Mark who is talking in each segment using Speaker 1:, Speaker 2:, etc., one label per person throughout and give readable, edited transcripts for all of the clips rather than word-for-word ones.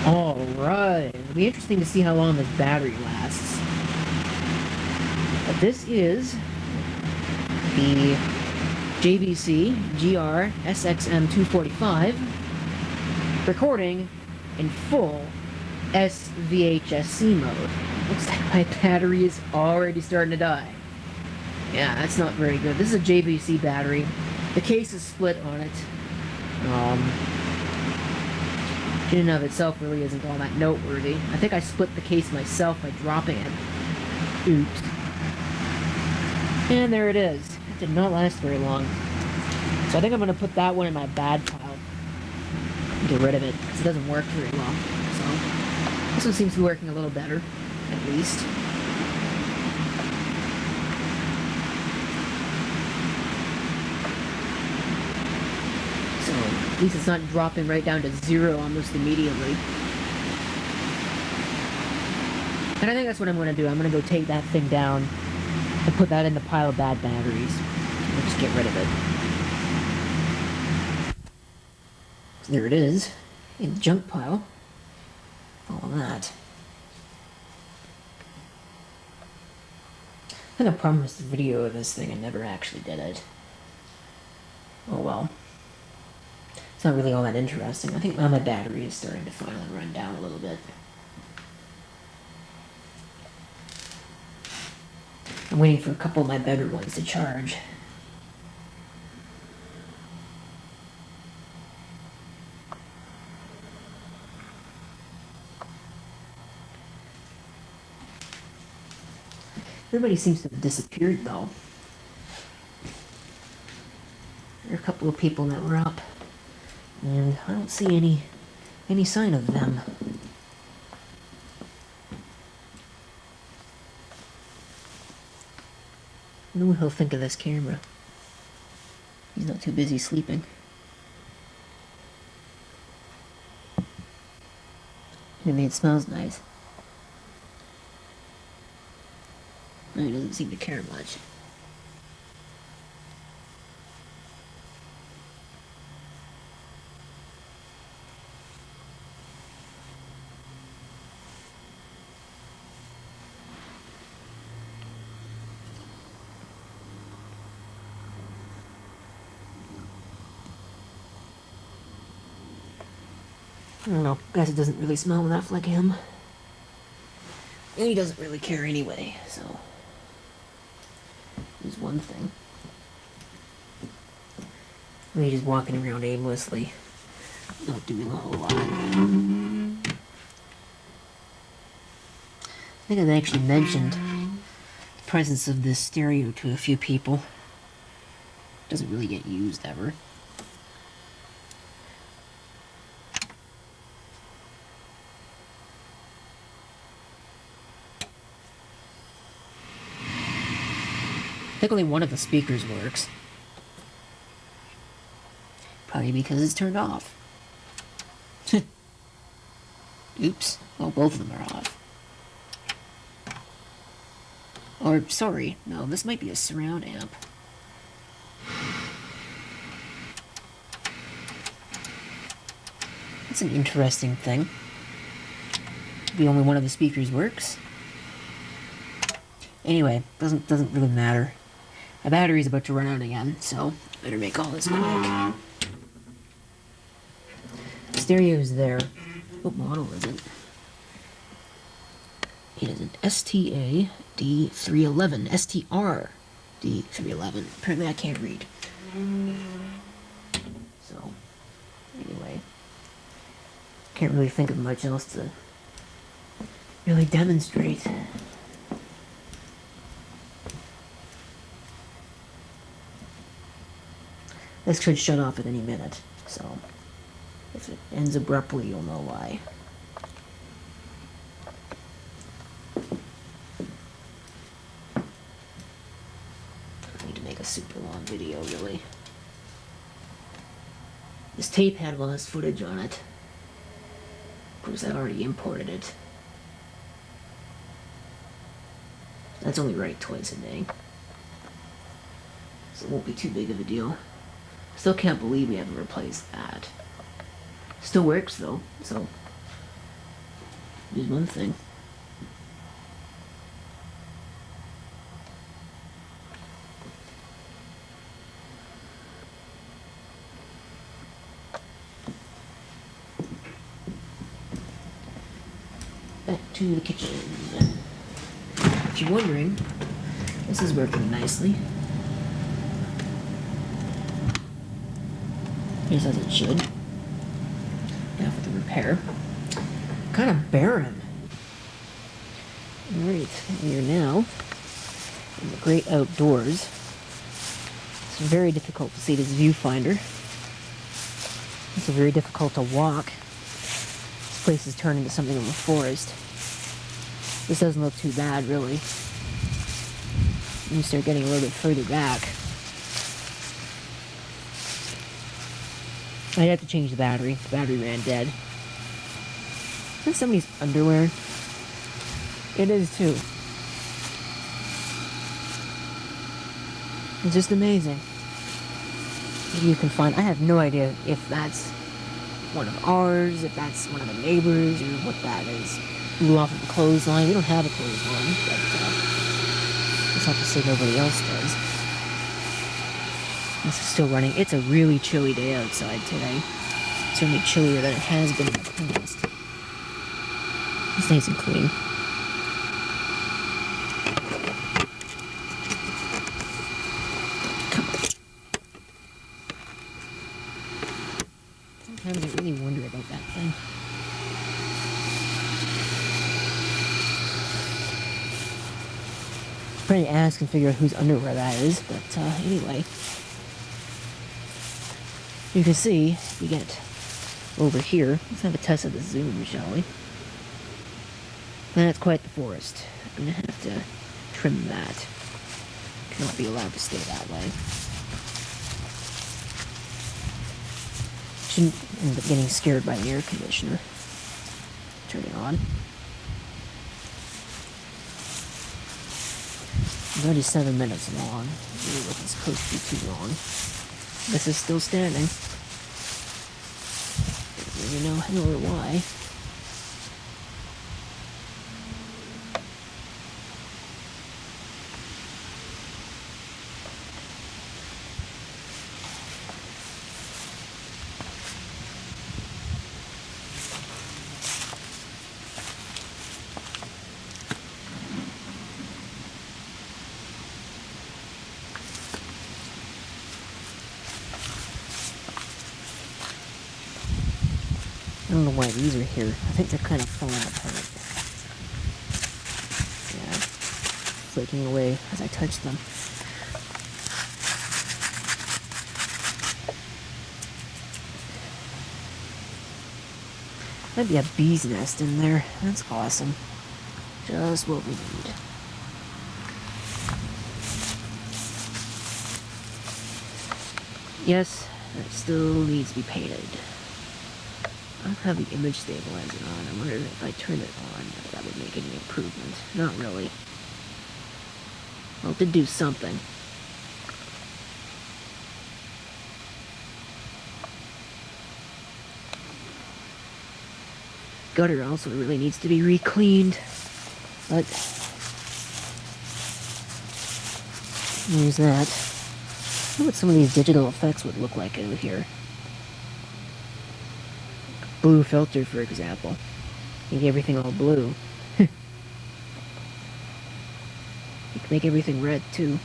Speaker 1: Alright, it'll be interesting to see how long this battery lasts. But this is the JVC GR-SXM245 recording in full S-VHS-C mode. Looks like my battery is already starting to die. Yeah, that's not very good. This is a JVC battery. The case is split on it. In and of itself really isn't all that noteworthy. I think I split the case myself by dropping it. Oops. And there it is. It did not last very long. So I think I'm going to put that one in my bad pile. Get rid of it, because it doesn't work very well. So this one seems to be working a little better, at least. So at least it's not dropping right down to zero almost immediately. And I think that's what I'm going to do. I'm going to go take that thing down and put that in the pile of bad batteries. We'll just get rid of it. So there it is, in the junk pile. All of that. I think I promised a video of this thing and never actually did it. Oh well. It's not really all that interesting. I think my battery is starting to finally run down a little bit. I'm waiting for a couple of my better ones to charge. Everybody seems to have disappeared, though. There are a couple of people that were up, and I don't see any sign of them. I wonder what he'll think of this camera. He's not too busy sleeping. Maybe it smells nice. No, he doesn't seem to care much. I don't know, guess it doesn't really smell enough like him. And he doesn't really care anyway, so... There's one thing. He's just walking around aimlessly, not doing a whole lot. I think I've actually mentioned the presence of this stereo to a few people. Doesn't really get used ever. I think only one of the speakers works. Probably because it's turned off. Oops. Well, both of them are off. Or, sorry, no, this might be a surround amp. That's an interesting thing. Maybe only one of the speakers works. Anyway, doesn't really matter. My battery's about to run out again, so better make all this quick. The stereo's there. What model is it? It is an STA-D311. STR-D311. Apparently I can't read. So, anyway. Can't really think of much else to really demonstrate. This could shut off at any minute, so if it ends abruptly, you'll know why. I need to make a super long video, really. This tape had all this footage on it. Of course, I've already imported it. That's only right twice a day, so it won't be too big of a deal. Still can't believe we haven't replaced that. Still works though, so is one thing. Back to the kitchen. If you're wondering, this is working nicely. Just as it should. Now for the repair. Kind of barren. Alright, we are now in the great outdoors. It's very difficult to see this viewfinder. It's very difficult to walk. This place has turned into something of a forest. This doesn't look too bad, really. When you start getting a little bit further back. I'd have to change the battery. The battery ran dead. Is this somebody's underwear? It is too. It's just amazing. You can find, I have no idea if that's one of ours, if that's one of the neighbors, or what that is. Blew off of a clothesline. We don't have a clothesline, but that's not to say nobody else does. This is still running. It's a really chilly day outside today. Certainly chillier than it has been in the past. It's nice and clean. Sometimes I really wonder about that thing. Trying to ask and figure out whose underwear that is, but anyway. You can see, if we get over here, let's have a test of the zoom, shall we? That's quite the forest. I'm gonna have to trim that. Cannot be allowed to stay that way. Shouldn't end up getting scared by the air conditioner. Turn it on. It's already 7 minutes long. Really wasn't supposed to be too long. This is still standing. Don't really know how or why. I don't know why these are here. I think they're kind of falling apart. Yeah, flaking away as I touch them. Might be a bee's nest in there. That's awesome. Just what we need. Yes, it still needs to be painted. I don't have the image stabilizer on. I wonder if I turn it on, if that would make any improvement. Not really. Well, it did do something. Gutter also really needs to be re-cleaned. But there's that. I wonder what some of these digital effects would look like out here. Blue filter, for example. Make everything all blue. You can make everything red, too.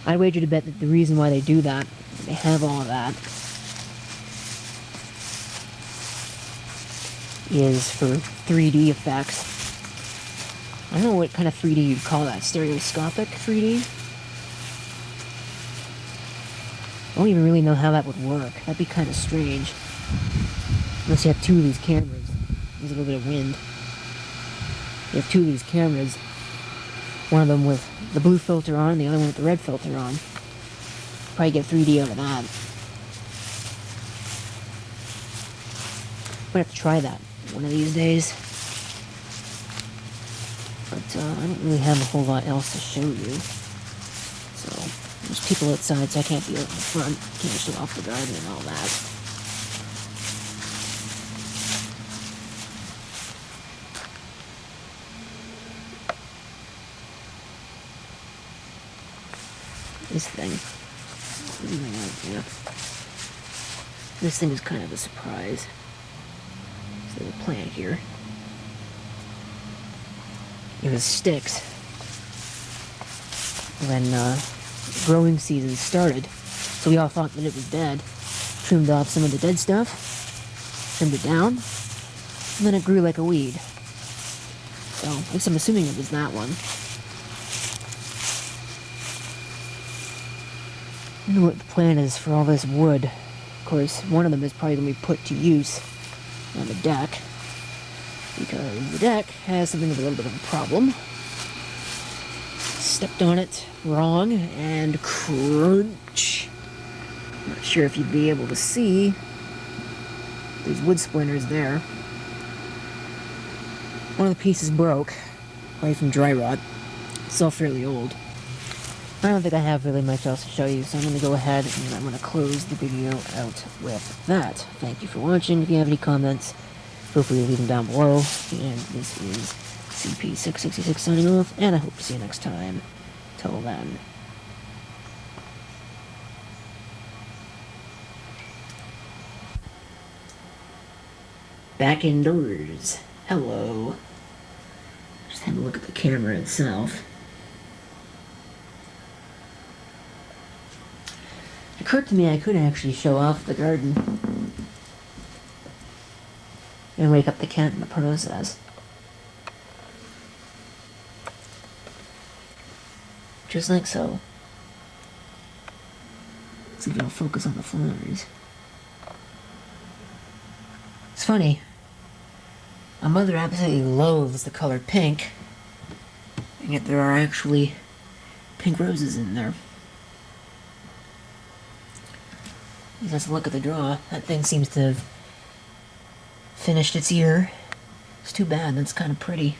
Speaker 1: I'd wager to bet that the reason why they do that, they have all of that, is for 3D effects. I don't know what kind of 3D you'd call that. Stereoscopic 3D? I don't even really know how that would work. That'd be kind of strange. Unless you have two of these cameras. There's a little bit of wind. You have two of these cameras. One of them with the blue filter on, and the other one with the red filter on. Probably get 3D out of that. Might have to try that one of these days. But I don't really have a whole lot else to show you. So, there's people outside, so I can't be out in the front. Can't show off the garden and all that. this thing. Yeah. This thing is kind of a surprise. This little plant here. It was sticks when growing season started, so we all thought that it was dead. Trimmed off some of the dead stuff, trimmed it down, and then it grew like a weed. So, at least I'm assuming it was that one. I don't know what the plan is for all this wood. Of course, one of them is probably going to be put to use on the deck, because the deck has something of a little bit of a problem. Stepped on it wrong, and crunch. Not sure if you'd be able to see. There's wood splinters there. One of the pieces broke, probably from dry rot. It's all fairly old. I don't think I have really much else to show you, so I'm going to go ahead and I'm going to close the video out with that. Thank you for watching. If you have any comments, feel free to leave them down below. And this is CP666 signing off, and I hope to see you next time. Till then. Back indoors. Hello. Just have a look at the camera itself. It occurred to me I could actually show off the garden and wake up the cat in the process. Just like so. Let's see if it'll focus on the flowers. It's funny. My mother absolutely loathes the color pink, and yet there are actually pink roses in there. Let's look at the draw. That thing seems to have finished its ear. It's too bad. That's kind of pretty.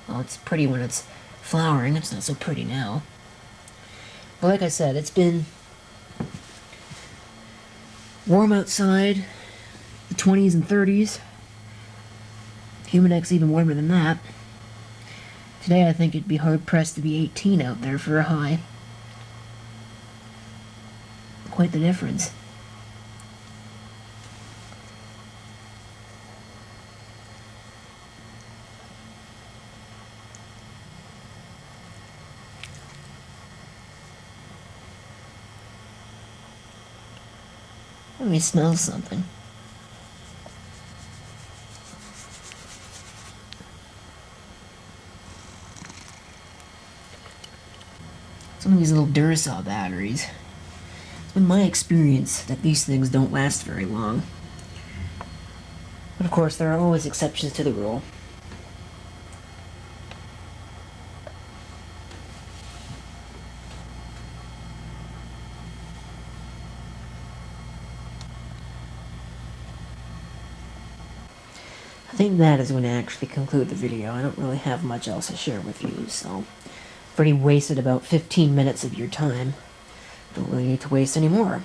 Speaker 1: Well, it's pretty when it's flowering. It's not so pretty now. But like I said, it's been warm outside, the 20s and 30s. Humidex even warmer than that. Today I think it'd be hard-pressed to be 18 out there for a high. Quite the difference. Let me smell something. Some of these little Duracell batteries. It's been my experience that these things don't last very long. But of course, there are always exceptions to the rule. I think that is going to actually conclude the video. I don't really have much else to share with you, so I've already wasted about 15 minutes of your time. Don't really need to waste any more.